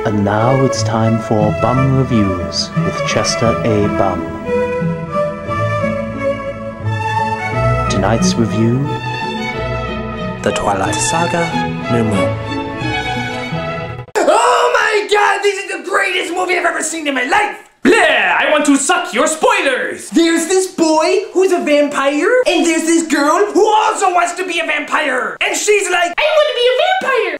And now it's time for Bum Reviews with Chester A. Bum. Tonight's review: The Twilight Saga, New Moon. Oh my god, this is the greatest movie I've ever seen in my life! Bleh, I want to suck your spoilers! There's this boy who's a vampire, and there's this girl who also wants to be a vampire! And she's like, I want to be a vampire!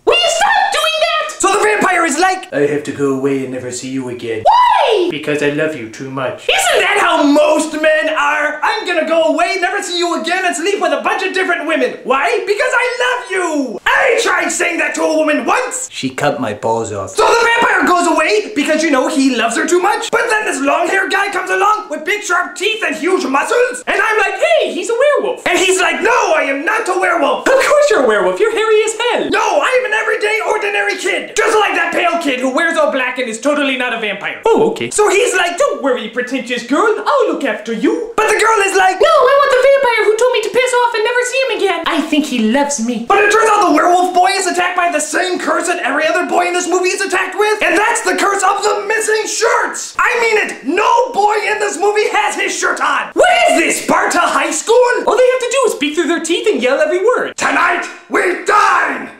Will you stop doing that? So the vampire is like, I have to go away and never see you again. why? Because I love you too much. Isn't that how most men are? I'm gonna go away, never see you again, and sleep with a bunch of different women. Why? Because I love you! I tried saying that to a woman once! She cut my balls off. So the vampire goes away because, you know, he loves her too much. But then this long-haired guy comes along with big sharp teeth and huge muscles. And I'm like, hey, he's a werewolf. And he's like, no, I am not a werewolf. Of course you're a werewolf. You're hairy as hell. No, I am an everyday, ordinary kid. Just like that pale kid who wears all black and is totally not a vampire. Oh, okay. So he's like, Don't worry, pretentious girl. I'll look after you. but the girl is like, No, I want the vampire who told me to piss off and never see him again. I think he loves me. but it turns out the werewolf boy is attacked by the same curse that every other boy in this movie is attacked with. And that's the curse of the missing shirts. I mean it, no boy in this movie has his shirt on. What is this, Sparta High School? All they have to do is speak through their teeth and yell every word. Tonight, we dine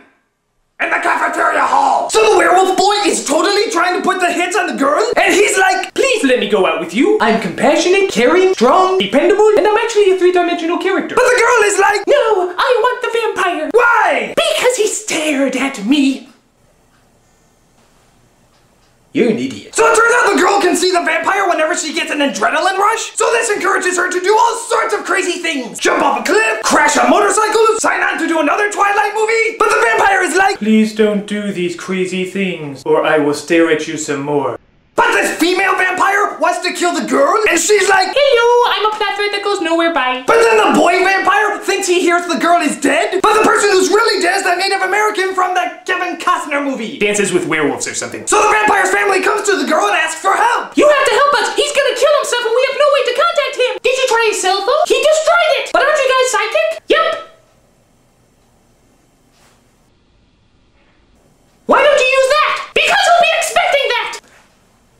in the cafeteria hall. So the werewolf boy is totally trying to put the hits on the girl, and he's like, Please let me go out with you. I'm compassionate, caring, strong, dependable, and I'm actually a three-dimensional character. but the girl is like, No, I want the vampire. why? Because he stared at me. You're an idiot. So it turns out the girl can see the vampire whenever she gets an adrenaline rush. So this encourages her to do all sorts of crazy things. Jump off a cliff, crash a motorcycle, sign on to do another Twilight movie. But the vampire is like, Please don't do these crazy things, or I will stare at you some more. but this female vampire wants to kill the girl, and she's like, Heyo, I'm a plat thread that goes nowhere by. but then the boy vampire thinks he hears the girl is dead, but the person who's really dead is that Native American from the Kevin Costner movie. Dances with werewolves or something. So the vampire's family comes to the girl and asks for help. You have to help us. He's gonna kill himself and we have no way to contact him. Did you try his cell phone? He destroyed it. But aren't you guys psychic? Yep. Why don't you use that? Because he'll be expecting that.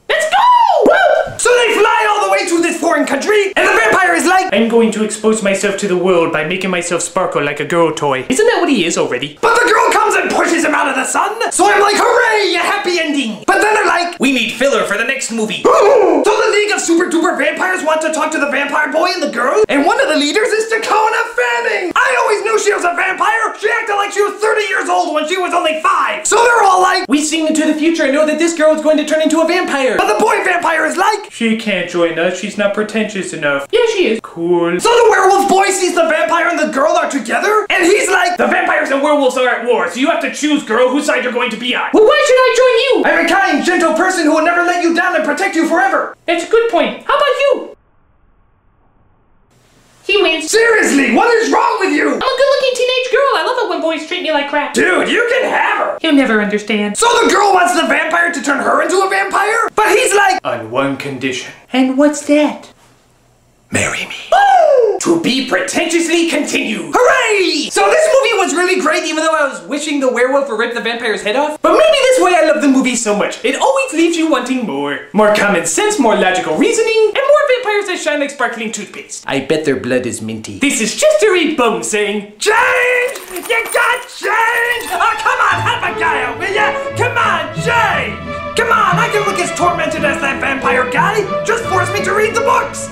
Let's go! Woo! So they fly all the way to this foreign country, and the vampire is like, I'm going to expose myself to the world by making myself sparkle like a girl toy. Isn't that what he is already? but the girl comes and pushes him out of the sun. So I'm like, hooray, a happy ending. But then they're like, We need filler for the next movie. so the League of Super Duper Vampires want to talk to the vampire boy and the girl, and one of the leaders is Dakota Fanning. I always knew she was a vampire. She acted like she was 30 years old when she was only 5. So they're all like, We've seen into the future and know that this girl is going to turn into a vampire. but the boy vampire is like, She can't join us. She's not pretentious enough. Yeah, she is. Cool. so the werewolf boy sees the vampire and the girl are together, and he's like, The vampires and werewolves are at war, so you have to choose, girl, whose side you're going to be on. Well, why should I join you? I'm a kind, gentle person who will never let you down and protect you forever. That's a good point. How about you? He wins. Seriously, what is wrong with you? I'm a good-looking teenage girl. I love it when boys treat me like crap. Dude, you can have her. He'll never understand. So the girl wants the vampire to turn her into a vampire, but he's like, On one condition. And what's that? Marry me. to be pretentiously continued. Hooray! So this movie was really great, even though I was wishing the werewolf would rip the vampire's head off. But maybe this way I love the movie so much. It always leaves you wanting more. More common sense, more logical reasoning, and more vampires that shine like sparkling toothpaste. I bet their blood is minty. This is Chester A. Bum saying, Change! You got change! Oh, come on, help a guy out, will ya? Come on, change! Come on, I can look as tormented as that vampire guy. Just force me to read the books.